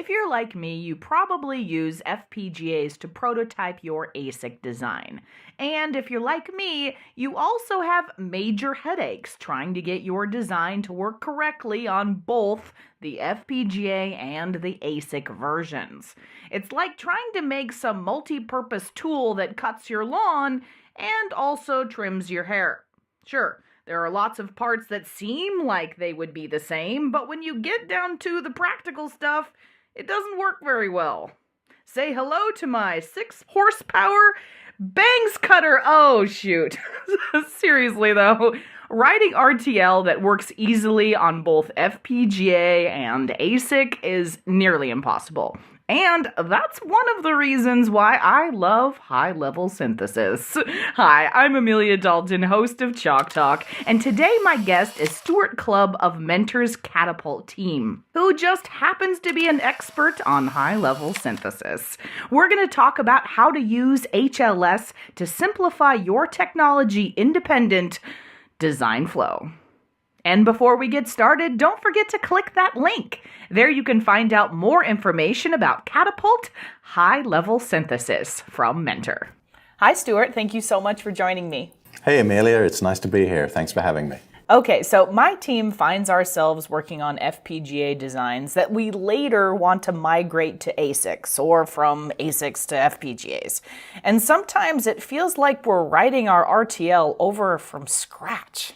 If you're like me, you probably use FPGAs to prototype your ASIC design. And if you're like me, you also have major headaches trying to get your design to work correctly on both the FPGA and the ASIC versions. It's like trying to make some multi-purpose tool that cuts your lawn and also trims your hair. Sure, there are lots of parts that seem like they would be the same, but when you get down to the practical stuff, it doesn't work very well. Say hello to my 6 horsepower bangs cutter. Oh, shoot. Seriously, though, writing RTL that works easily on both FPGA and ASIC is nearly impossible. And that's one of the reasons why I love high-level synthesis. Hi, I'm Amelia Dalton, host of Chalk Talk, and today my guest is Stuart Clubb of Mentor's Catapult team, who just happens to be an expert on high-level synthesis. We're going to talk about how to use HLS to simplify your technology-independent design flow. And before we get started, don't forget to click that link. There you can find out more information about Catapult high-level synthesis from Mentor. Hi, Stuart. Thank you so much for joining me. Hey, Amelia. It's nice to be here. Thanks for having me. Okay, so my team finds ourselves working on FPGA designs that we later want to migrate to ASICs or from ASICs to FPGAs. And sometimes it feels like we're writing our RTL over from scratch.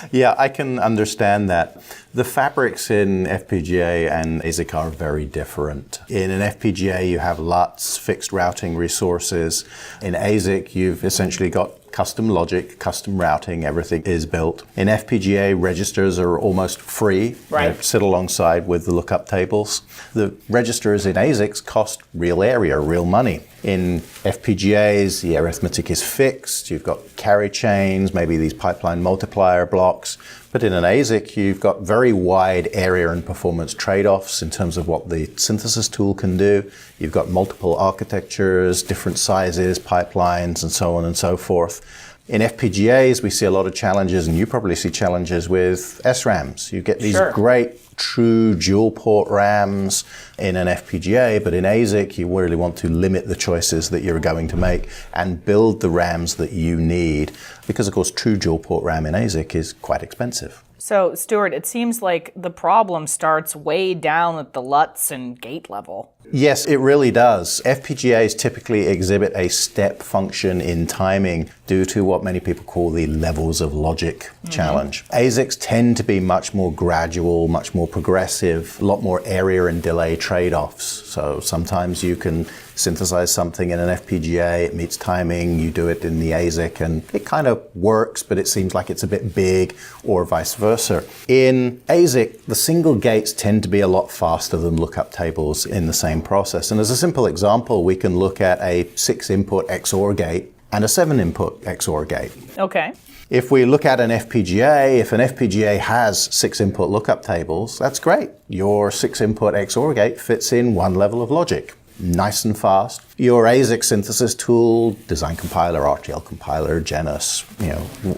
Yeah, I can understand that. The fabrics in FPGA and ASIC are very different. In an FPGA, you have LUTs, fixed routing resources. In ASIC, you've essentially got custom logic, custom routing, everything is built. In FPGA, registers are almost free. Right. They sit alongside with the lookup tables. The registers in ASICs cost real area, real money. In FPGAs, the arithmetic is fixed. You've got carry chains, maybe these pipeline multiplier blocks. But in an ASIC, you've got very wide area and performance trade-offs in terms of what the synthesis tool can do. You've got multiple architectures, different sizes, pipelines, and so on and so forth. In FPGAs, we see a lot of challenges, and you probably see challenges with SRAMs. You get these Sure. great, true dual-port RAMs in an FPGA, but in ASIC, you really want to limit the choices that you're going to make and build the RAMs that you need, because, of course, true dual-port RAM in ASIC is quite expensive. So, Stuart, it seems like the problem starts way down at the LUTs and gate level. Yes, it really does. FPGAs typically exhibit a step function in timing due to what many people call the levels of logic challenge. ASICs tend to be much more gradual, much more progressive, a lot more area and delay trade-offs. So sometimes you can synthesize something in an FPGA, it meets timing, you do it in the ASIC, and it kind of works, but it seems like it's a bit big, or vice versa. In ASIC, the single gates tend to be a lot faster than lookup tables in the same process. And as a simple example, we can look at a 6-input XOR gate and a 7-input XOR gate. Okay. If we look at an FPGA, if an FPGA has 6-input lookup tables, that's great. Your 6-input XOR gate fits in one level of logic. Nice and fast. Your ASIC synthesis tool, design compiler, RTL compiler, Genus,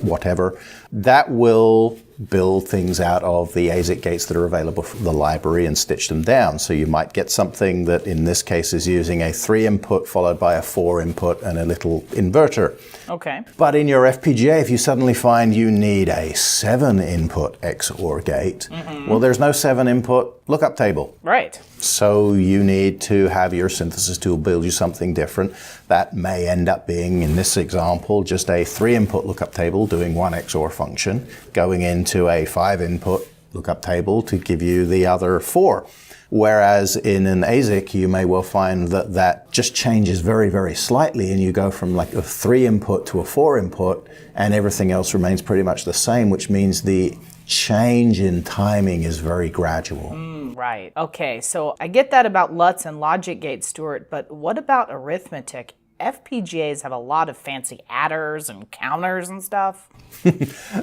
whatever, that will build things out of the ASIC gates that are available from the library and stitch them down. So you might get something that in this case is using a 3-input followed by a 4-input and a little inverter. Okay. But in your FPGA, if you suddenly find you need a 7-input XOR gate, well, there's no 7-input lookup table. Right. So you need to have your synthesis tool build you something different. That may end up being, in this example, just a 3-input lookup table doing one XOR function, going into a 5-input lookup table to give you the other 4. Whereas in an ASIC, you may well find that that just changes very, very slightly, and you go from like a 3-input to a 4-input, and everything else remains pretty much the same, which means the change in timing is very gradual. Right. Okay, so I get that about LUTs and logic gates, Stuart, but what about arithmetic? FPGAs have a lot of fancy adders and counters and stuff.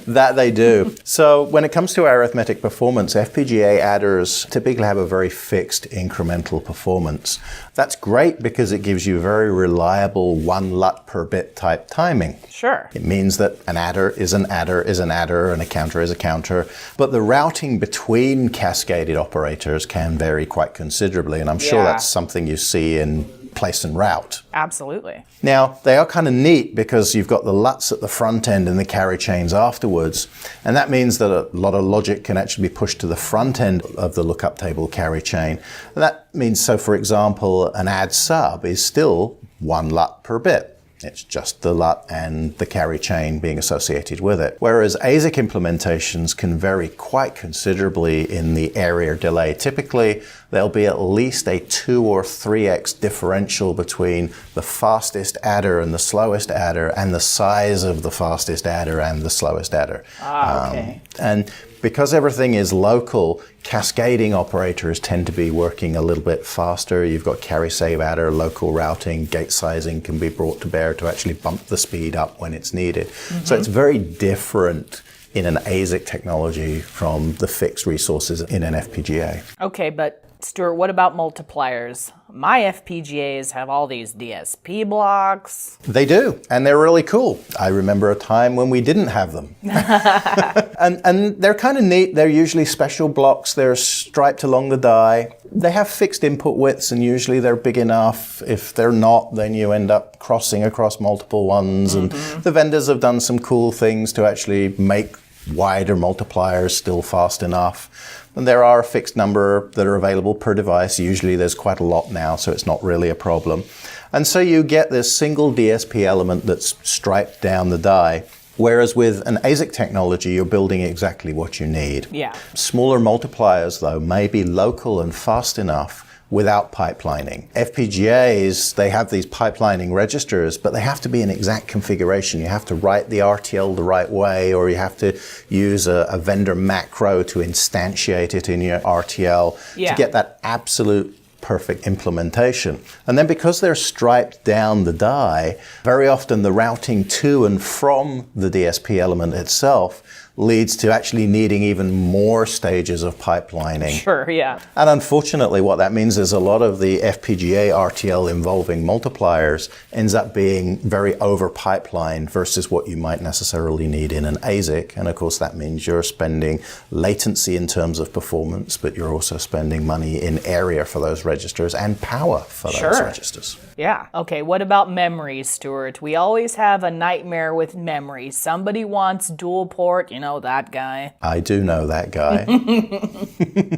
That they do. So when it comes to arithmetic performance, FPGA adders typically have a very fixed incremental performance. That's great because it gives you very reliable 1 LUT per bit type timing. Sure. It means that an adder is an adder is an adder and a counter is a counter. But the routing between cascaded operators can vary quite considerably, and I'm sure that's something you see in place and route. Absolutely. Now, they are kind of neat because you've got the LUTs at the front end and the carry chains afterwards. And that means that a lot of logic can actually be pushed to the front end of the lookup table carry chain. And that means, so for example, an add sub is still 1 LUT per bit. It's just the LUT and the carry chain being associated with it. Whereas ASIC implementations can vary quite considerably in the area delay. Typically, there'll be at least a 2 or 3x differential between the fastest adder and the slowest adder and the size of the fastest adder and the slowest adder. Okay. And because everything is local, cascading operators tend to be working a little bit faster. You've got carry save adder, local routing, gate sizing can be brought to bear to actually bump the speed up when it's needed. So it's very different in an ASIC technology from the fixed resources in an FPGA. Okay, but Stuart, what about multipliers? My FPGAs have all these DSP blocks. They do, and they're really cool. I remember a time when we didn't have them. and they're kind of neat. They're usually special blocks. They're striped along the die. They have fixed input widths, and usually they're big enough. If they're not, then you end up crossing across multiple ones. And the vendors have done some cool things to actually make wider multipliers still fast enough. And there are a fixed number that are available per device. Usually there's quite a lot now, so it's not really a problem. And so you get this single DSP element that's striped down the die. Whereas with an ASIC technology, you're building exactly what you need. Yeah. Smaller multipliers, though, may be local and fast enough without pipelining. FPGAs, they have these pipelining registers, but they have to be in exact configuration. You have to write the RTL the right way, or you have to use a vendor macro to instantiate it in your RTL to get that absolute perfect implementation. And then because they're striped down the die, very often the routing to and from the DSP element itself leads to actually needing even more stages of pipelining. Sure, yeah. And unfortunately, what that means is a lot of the FPGA RTL involving multipliers ends up being very over-pipelined versus what you might necessarily need in an ASIC. And of course, that means you're spending latency in terms of performance, but you're also spending money in area for those registers and power for those registers. Yeah. Okay, what about memories, Stuart? We always have a nightmare with memories. Somebody wants dual port, you know that guy. I do know that guy.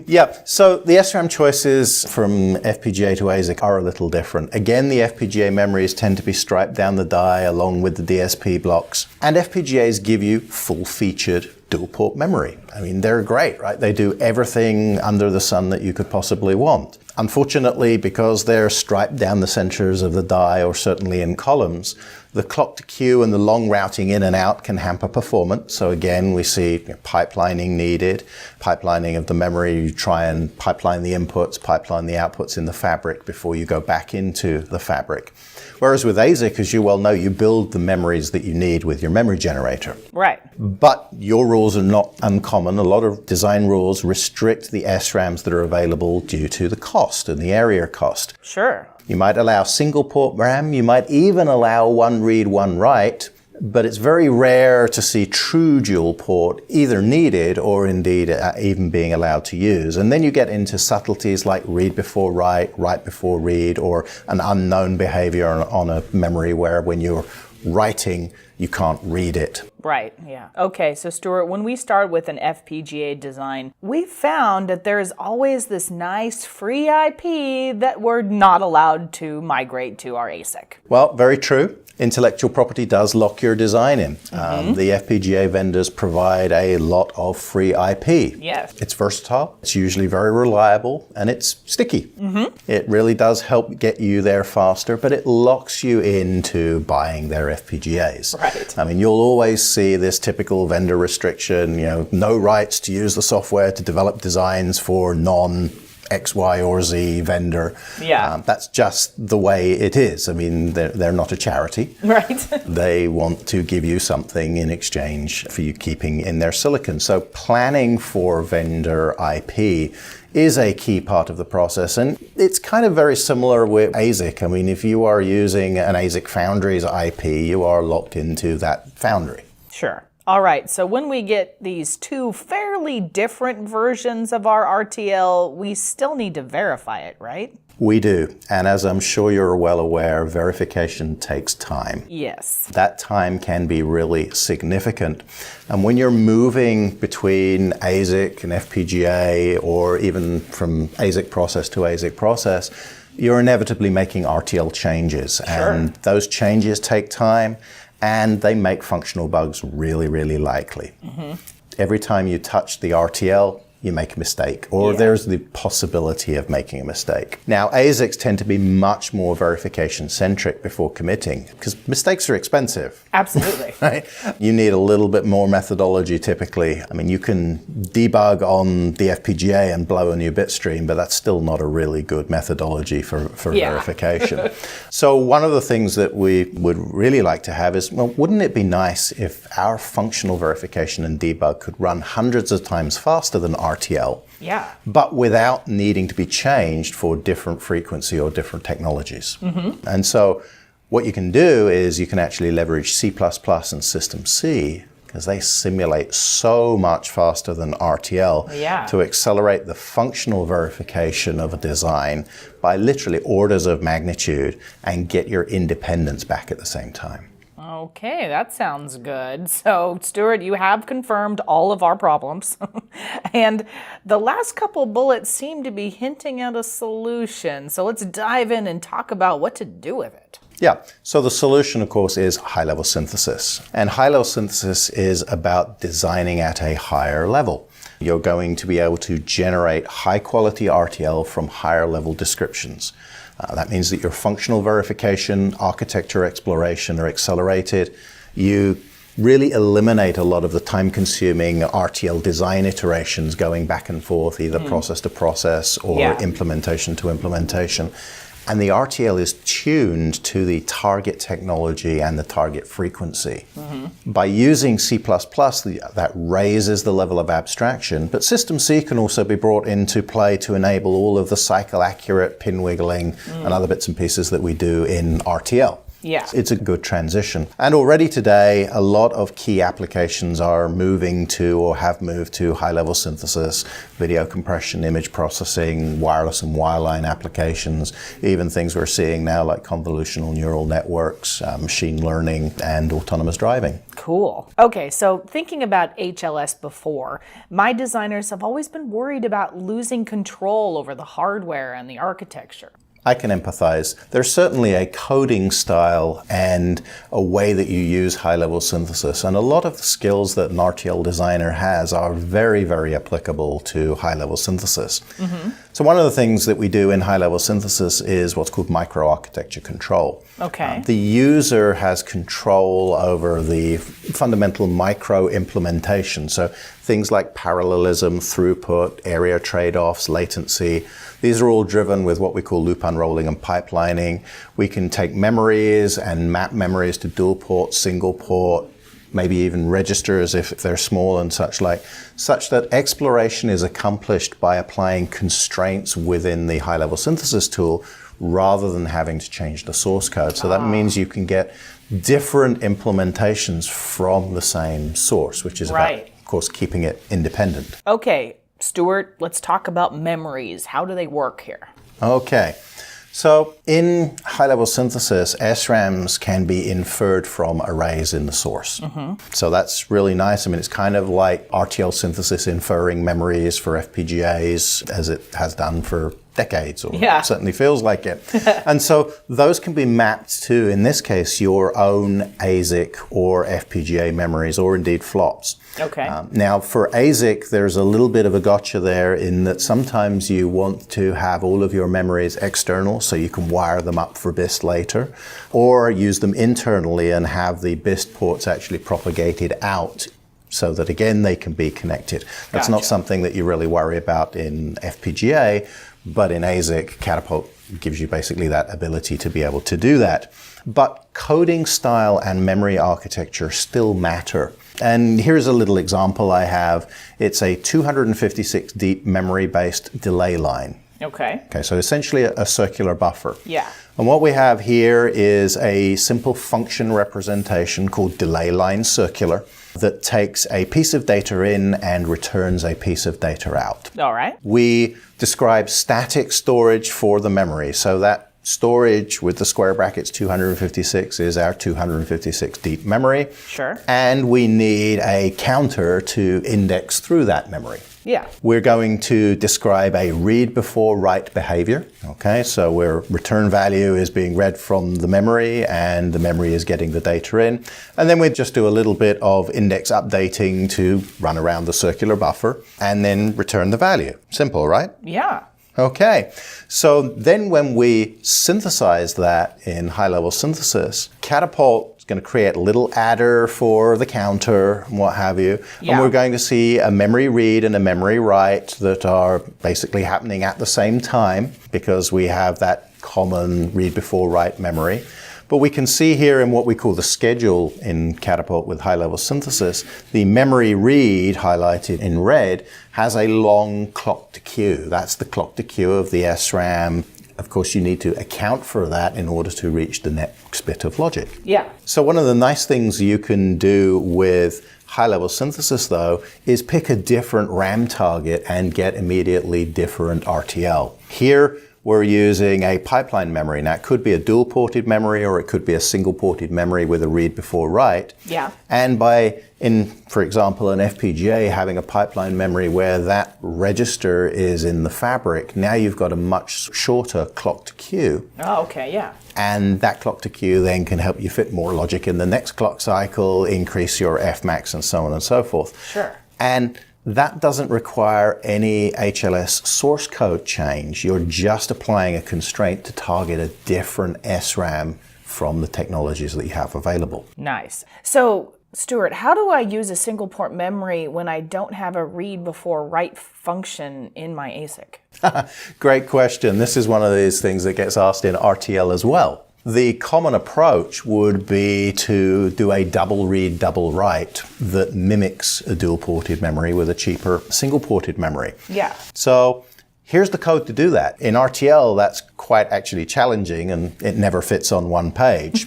Yeah, so the SRAM choices from FPGA to ASIC are a little different. Again, the FPGA memories tend to be striped down the die along with the DSP blocks. And FPGAs give you full-featured dual-port memory. I mean, they're great, right? They do everything under the sun that you could possibly want. Unfortunately, because they're striped down the centers of the die, or certainly in columns, the clock to queue and the long routing in and out can hamper performance. So again, we see pipelining needed, pipelining of the memory. You try and pipeline the inputs, pipeline the outputs in the fabric before you go back into the fabric. Whereas with ASIC, as you well know, you build the memories that you need with your memory generator. Right. But your rules are not uncommon. A lot of design rules restrict the SRAMs that are available due to the cost and the area cost. Sure. You might allow single port RAM. You might even allow one read, one write. But it's very rare to see true dual port either needed or indeed even being allowed to use. And then you get into subtleties like read before write, write before read, or an unknown behavior on a memory where when you're writing, you can't read it. Right, yeah. Okay, so Stuart, when we start with an FPGA design, we found that there is always this nice free IP that we're not allowed to migrate to our ASIC. Well, very true. Intellectual property does lock your design in. The FPGA vendors provide a lot of free IP. Yes. It's versatile, it's usually very reliable, and it's sticky. It really does help get you there faster, but it locks you into buying their FPGAs. Right. I mean, you'll always see this typical vendor restriction, no rights to use the software to develop designs for X, Y, or Z vendor. Yeah. That's just the way it is. I mean, they're not a charity. Right. They want to give you something in exchange for you keeping in their silicon. So planning for vendor IP is a key part of the process. And it's kind of very similar with ASIC. I mean, if you are using an ASIC Foundry's IP, you are locked into that foundry. Sure. All right, so when we get these two fairly different versions of our RTL, we still need to verify it, right? We do. And as I'm sure you're well aware, verification takes time. Yes. That time can be really significant. And when you're moving between ASIC and FPGA, or even from ASIC process to ASIC process, you're inevitably making RTL changes. Sure. And those changes take time, and they make functional bugs really, really likely. Mm-hmm. Every time you touch the RTL, you make a mistake, or there's the possibility of making a mistake. Now, ASICs tend to be much more verification-centric before committing, because mistakes are expensive. Absolutely. Right? You need a little bit more methodology typically. I mean, you can debug on the FPGA and blow a new bit stream, but that's still not a really good methodology for verification. So one of the things that we would really like to have is, well, wouldn't it be nice if our functional verification and debug could run hundreds of times faster than RTL, but without needing to be changed for different frequency or different technologies. Mm-hmm. And so what you can do is you can actually leverage C++ and System C, because they simulate so much faster than RTL, to accelerate the functional verification of a design by literally orders of magnitude and get your independence back at the same time. Okay, that sounds good. So, Stuart, you have confirmed all of our problems. And the last couple bullets seem to be hinting at a solution. So let's dive in and talk about what to do with it. Yeah, so the solution, of course, is high-level synthesis. And high-level synthesis is about designing at a higher level. You're going to be able to generate high-quality RTL from higher-level descriptions. That means that your functional verification, architecture exploration are accelerated. You really eliminate a lot of the time-consuming RTL design iterations going back and forth, either process to process or implementation to implementation. And the RTL is tuned to the target technology and the target frequency. Mm-hmm. By using C++, that raises the level of abstraction, but System C can also be brought into play to enable all of the cycle-accurate pin wiggling and other bits and pieces that we do in RTL. Yeah. It's a good transition. And already today, a lot of key applications are moving to or have moved to high-level synthesis, video compression, image processing, wireless and wireline applications, even things we're seeing now like convolutional neural networks, machine learning, and autonomous driving. Cool. Okay, so thinking about HLS before, my designers have always been worried about losing control over the hardware and the architecture. I can empathize. There's certainly a coding style and a way that you use high-level synthesis. And a lot of the skills that an RTL designer has are very, very applicable to high-level synthesis. Mm-hmm. So one of the things that we do in high-level synthesis is what's called microarchitecture control. Okay. The user has control over the fundamental micro implementation. So things like parallelism, throughput, area trade-offs, latency. These are all driven with what we call loop unrolling and pipelining. We can take memories and map memories to dual port, single port, maybe even registers if they're small and such that exploration is accomplished by applying constraints within the high-level synthesis tool rather than having to change the source code. So that means you can get different implementations from the same source, which is about, of course, keeping it independent. Okay, Stuart, let's talk about memories. How do they work here? Okay. So in high-level synthesis, SRAMs can be inferred from arrays in the source. Mm-hmm. So that's really nice. I mean, it's kind of like RTL synthesis inferring memories for FPGAs, as it has done for decades, or it certainly feels like it. And so those can be mapped to, in this case, your own ASIC or FPGA memories, or indeed flops. Okay. Now, for ASIC, there's a little bit of a gotcha there in that sometimes you want to have all of your memories external so you can wire them up for BIST later, or use them internally and have the BIST ports actually propagated out so that again they can be connected. That's not Gotcha. something that you really worry about in FPGA, but in ASIC, Catapult gives you basically that ability to be able to do that. But coding style and memory architecture still matter. And here's a little example I have. It's a 256 deep memory-based delay line. Okay. Okay, so essentially a circular buffer. Yeah. And what we have here is a simple function representation called delay line circular that takes a piece of data in and returns a piece of data out. All right. We describe static storage for the memory. So that storage with the square brackets 256 is our 256 deep memory. Sure. And we need a counter to index through that memory. Yeah. We're going to describe a read before write behavior. Okay, so where return value is being read from the memory and the memory is getting the data in. And then we just do a little bit of index updating to run around the circular buffer and then return the value. Simple, right? Yeah. Okay, so then when we synthesize that in high-level synthesis, Catapult is going to create a little adder for the counter and what have you. Yeah. And we're going to see a memory read and a memory write that are basically happening at the same time because we have that common read before write memory. But we can see here in what we call the schedule in Catapult with high-level synthesis, the memory read, highlighted in red, has a long clock to queue. That's the clock to queue of the SRAM. Of course, you need to account for that in order to reach the next bit of logic. Yeah. So one of the nice things you can do with high-level synthesis, though, is pick a different RAM target and get immediately different RTL. Here, we're using a pipeline memory. Now, it could be a dual-ported memory or it could be a single-ported memory with a read before write. Yeah. And for example, an FPGA having a pipeline memory where that register is in the fabric, now you've got a much shorter clock to queue. Oh, okay, yeah. And that clock to queue then can help you fit more logic in the next clock cycle, increase your Fmax, and so on and so forth. Sure. And that doesn't require any HLS source code change. You're just applying a constraint to target a different SRAM from the technologies that you have available. Nice. So, Stuart, how do I use a single port memory when I don't have a read before write function in my ASIC? Great question. This is one of these things that gets asked in RTL as well. The common approach would be to do a double read, double write that mimics a dual-ported memory with a cheaper single-ported memory. Yeah. So here's the code to do that. In RTL, that's quite actually challenging and it never fits on one page.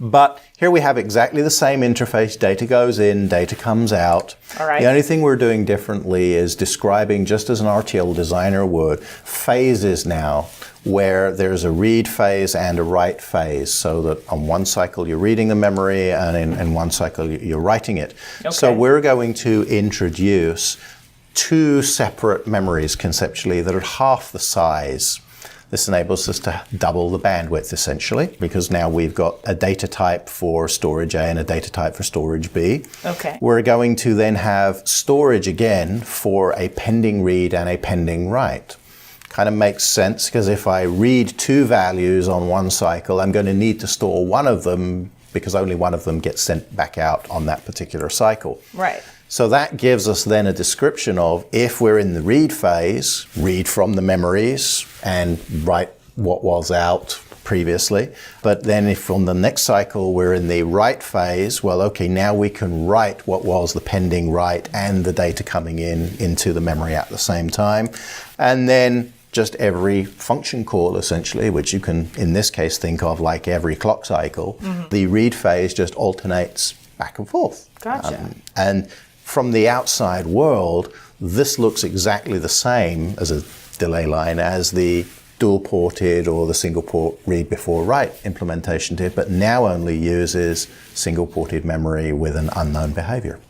But here we have exactly the same interface. Data goes in, data comes out. All right. The only thing we're doing differently is describing, just as an RTL designer would, phases now, where there's a read phase and a write phase, so that on one cycle you're reading the memory and in one cycle you're writing it. Okay. So we're going to introduce two separate memories conceptually that are half the size. This enables us to double the bandwidth essentially, because now we've got a data type for storage A and a data type for storage B. Okay. We're going to then have storage again for a pending read and a pending write. Kind of makes sense, because if I read two values on one cycle, I'm going to need to store one of them because only one of them gets sent back out on that particular cycle. Right. So that gives us then a description of, if we're in the read phase, read from the memories and write what was out previously. But then if on the next cycle we're in the write phase, well, okay, now we can write what was the pending write and the data coming in into the memory at the same time. And then just every function call, essentially, which you can, in this case, think of like every clock cycle, the read phase just alternates back and forth. Gotcha. And from the outside world, this looks exactly the same as a delay line as the dual-ported or the single-port read before write implementation did, but now only uses single-ported memory with an unknown behavior.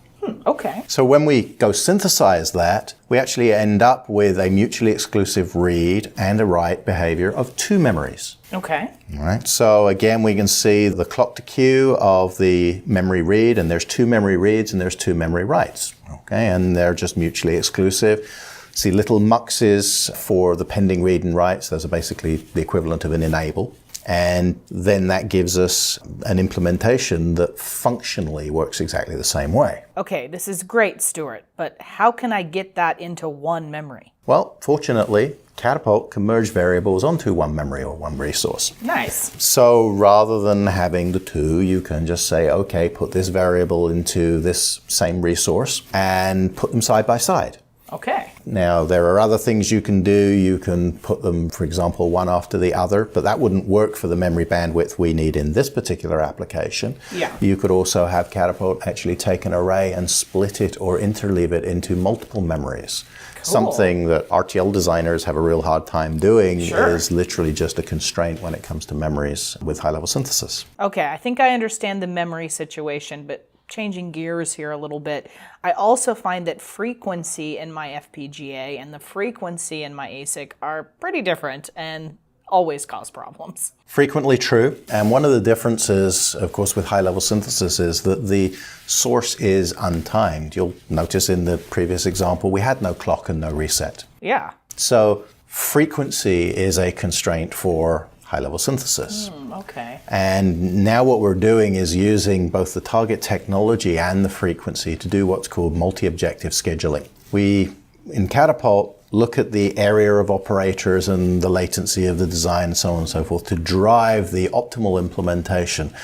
Okay. So when we go synthesize that, we actually end up with a mutually exclusive read and a write behavior of two memories. Okay. All right. So again, we can see the clock to queue of the memory read, and there's two memory reads and there's two memory writes. Okay, and they're just mutually exclusive. See little muxes for the pending read and writes. Those are basically the equivalent of an enable. And then that gives us an implementation that functionally works exactly the same way. Okay, this is great, Stuart, but how can I get that into one memory? Well, fortunately, Catapult can merge variables onto one memory or one resource. Nice. So rather than having the two, you can just say, okay, put this variable into this same resource and put them side by side. Okay. Now, there are other things you can do. You can put them, for example, one after the other, but that wouldn't work for the memory bandwidth we need in this particular application. Yeah. You could also have Catapult actually take an array and split it or interleave it into multiple memories. Cool. Something that RTL designers have a real hard time doing Sure. is literally just a constraint when it comes to memories with high-level synthesis. Okay, I think I understand the memory situation, but changing gears here a little bit, I also find that frequency in my FPGA and the frequency in my ASIC are pretty different and always cause problems. Frequently true. And one of the differences, of course, with high-level synthesis is that the source is untimed. You'll notice in the previous example, we had no clock and no reset. Yeah. So frequency is a constraint for high-level synthesis. Okay. And now what we're doing is using both the target technology and the frequency to do what's called multi-objective scheduling. We, in Catapult, look at the area of operators and the latency of the design and so on and so forth to drive the optimal implementation.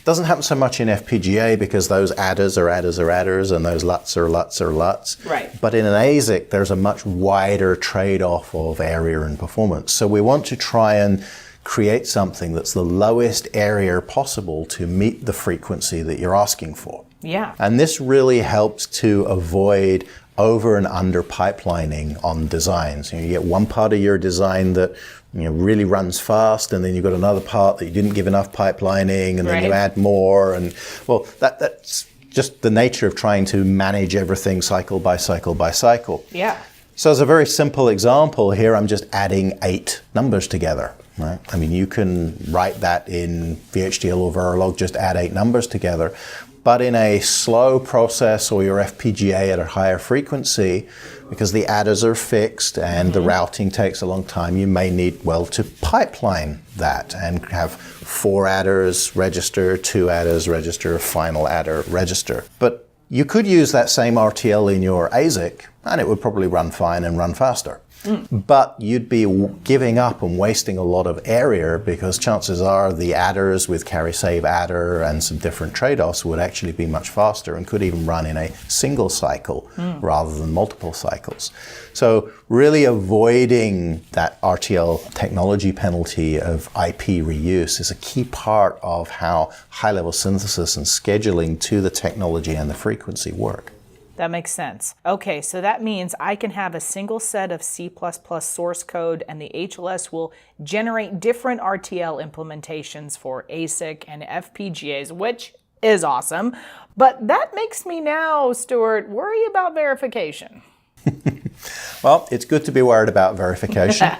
Doesn't happen so much in FPGA because those adders are adders are adders and those LUTs are LUTs are LUTs. Right. But in an ASIC, there's a much wider trade-off of area and performance. So we want to try and create something that's the lowest area possible to meet the frequency that you're asking for. Yeah. And this really helps to avoid over and under pipelining on designs. You get one part of your design that really runs fast, and then you've got another part that you didn't give enough pipelining, and then you add more. And well, that's just the nature of trying to manage everything cycle by cycle by cycle. Yeah. So as a very simple example here, I'm just adding 8 numbers together. Right? I mean, you can write that in VHDL or Verilog, just add 8 numbers together. But in a slow process or your FPGA at a higher frequency, because the adders are fixed and the routing takes a long time, you may need, well, to pipeline that and have 4 adders register, 2 adders register, final adder register. But you could use that same RTL in your ASIC and it would probably run fine and run faster. But you'd be giving up and wasting a lot of area because chances are the adders with carry save adder and some different trade-offs would actually be much faster and could even run in a single cycle rather than multiple cycles. So really avoiding that RTL technology penalty of IP reuse is a key part of how high-level synthesis and scheduling to the technology and the frequency work. That makes sense. Okay, so that means I can have a single set of C++ source code and the HLS will generate different RTL implementations for ASIC and FPGAs, which is awesome. But that makes me now, Stuart, worry about verification. Well, it's good to be worried about verification.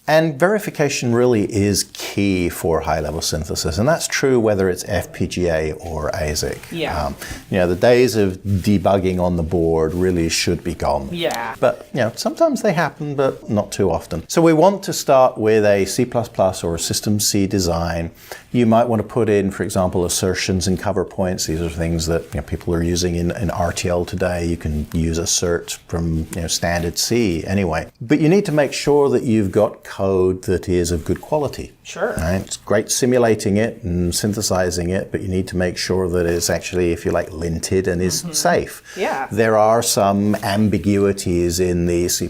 And verification really is key for high-level synthesis, and that's true whether it's FPGA or ASIC. Yeah. The days of debugging on the board really should be gone. Yeah. But sometimes they happen, but not too often. So we want to start with a C++ or a System C design. You might want to put in, for example, assertions and cover points. These are things that people are using in RTL today. You can use assert from standard C anyway. But you need to make sure that you've got code that is of good quality. Sure. Right? It's great simulating it and synthesizing it, but you need to make sure that it's actually, if you like, linted and is safe. Yeah. There are some ambiguities in the C++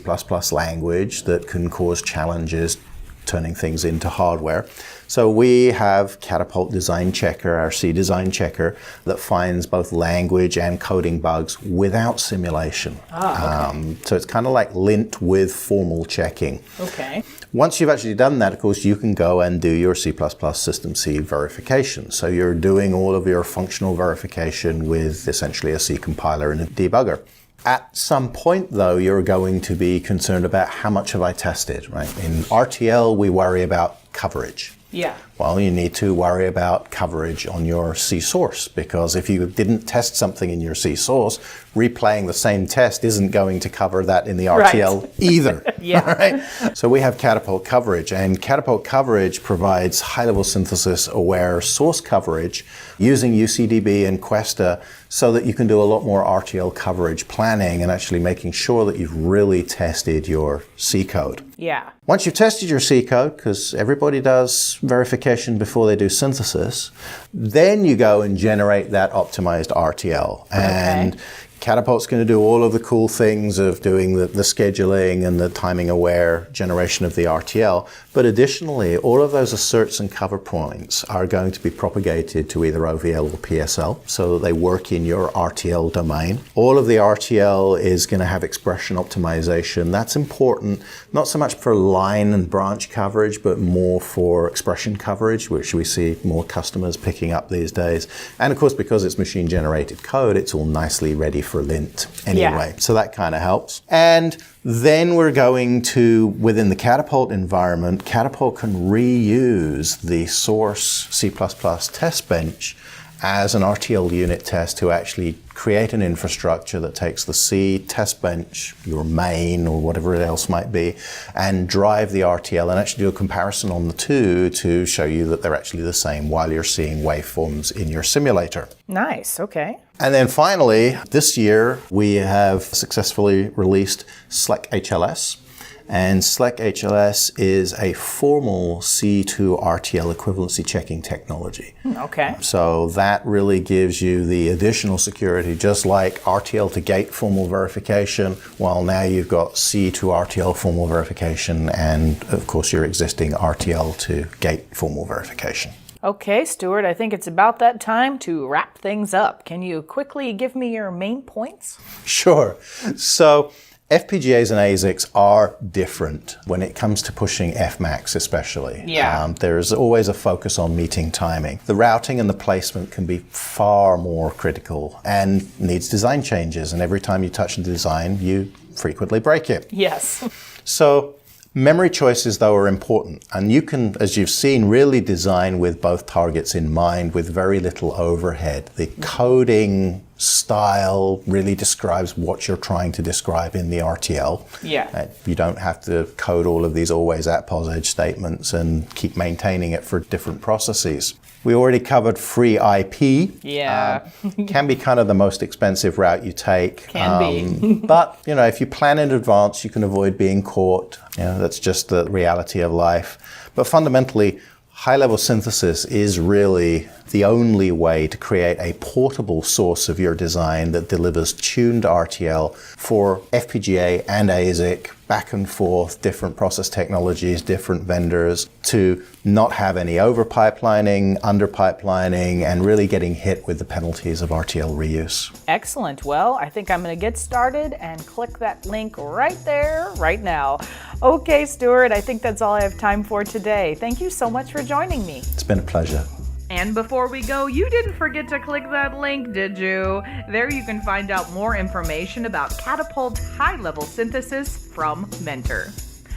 language that can cause challenges turning things into hardware. So we have Catapult Design Checker, our C Design Checker, that finds both language and coding bugs without simulation. Okay. So it's kind of like lint with formal checking. Okay. Once you've actually done that, of course, you can go and do your C++ System C verification. So you're doing all of your functional verification with essentially a C compiler and a debugger. At some point, though, you're going to be concerned about how much have I tested, right? In RTL, we worry about coverage. Yeah. Well, you need to worry about coverage on your C source, because if you didn't test something in your C source, replaying the same test isn't going to cover that in the RTL either. Yeah. Right? So we have Catapult coverage, and Catapult coverage provides high-level synthesis aware source coverage using UCDB and Questa, so that you can do a lot more RTL coverage planning and actually making sure that you've really tested your C code. Yeah. Once you've tested your C code, because everybody does verification before they do synthesis, then you go and generate that optimized RTL. And Catapult's going to do all of the cool things of doing the scheduling and the timing aware generation of the RTL. But additionally, all of those asserts and cover points are going to be propagated to either OVL or PSL so that they work in your RTL domain. All of the RTL is going to have expression optimization. That's important, not so much for line and branch coverage, but more for expression coverage, which we see more customers picking up these days. And of course, because it's machine generated code, it's all nicely ready for lint anyway. So that kind of helps. And then we're going to, within the Catapult environment, Catapult can reuse the source C++ test bench as an RTL unit test to actually create an infrastructure that takes the C test bench, your main or whatever else might be, and drive the RTL and actually do a comparison on the two to show you that they're actually the same while you're seeing waveforms in your simulator. Nice, okay. And then finally, this year, we have successfully released SLEC HLS. And SLEC HLS is a formal C to RTL equivalency checking technology. Okay. So that really gives you the additional security, just like RTL to gate formal verification. Well, now you've got C to RTL formal verification and, of course, your existing RTL to gate formal verification. Okay, Stuart, I think it's about that time to wrap things up. Can you quickly give me your main points? Sure. So FPGAs and ASICs are different when it comes to pushing Fmax especially. Yeah. There's always a focus on meeting timing. The routing and the placement can be far more critical and needs design changes. And every time you touch the design, you frequently break it. Yes. So memory choices, though, are important. And you can, as you've seen, really design with both targets in mind with very little overhead. The coding style really describes what you're trying to describe in the RTL. Yeah. You don't have to code all of these always at POS statements and keep maintaining it for different processes. We already covered free IP. Yeah. Can be kind of the most expensive route you take. Can be. But, if you plan in advance, you can avoid being caught. That's just the reality of life. But fundamentally, high-level synthesis is really the only way to create a portable source of your design that delivers tuned RTL for FPGA and ASIC, back and forth, different process technologies, different vendors, to not have any over-pipelining, under-pipelining, and really getting hit with the penalties of RTL reuse. Excellent. Well, I think I'm going to get started and click that link right there, right now. Okay, Stuart, I think that's all I have time for today. Thank you so much for joining me. It's been a pleasure. And before we go, you didn't forget to click that link, did you? There you can find out more information about Catapult high-level synthesis from Mentor.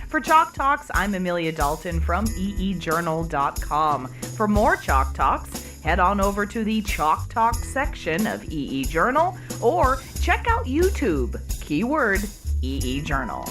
For Chalk Talks, I'm Amelia Dalton from eejournal.com. For more Chalk Talks, head on over to the Chalk Talk section of EE Journal or check out YouTube, keyword EE Journal.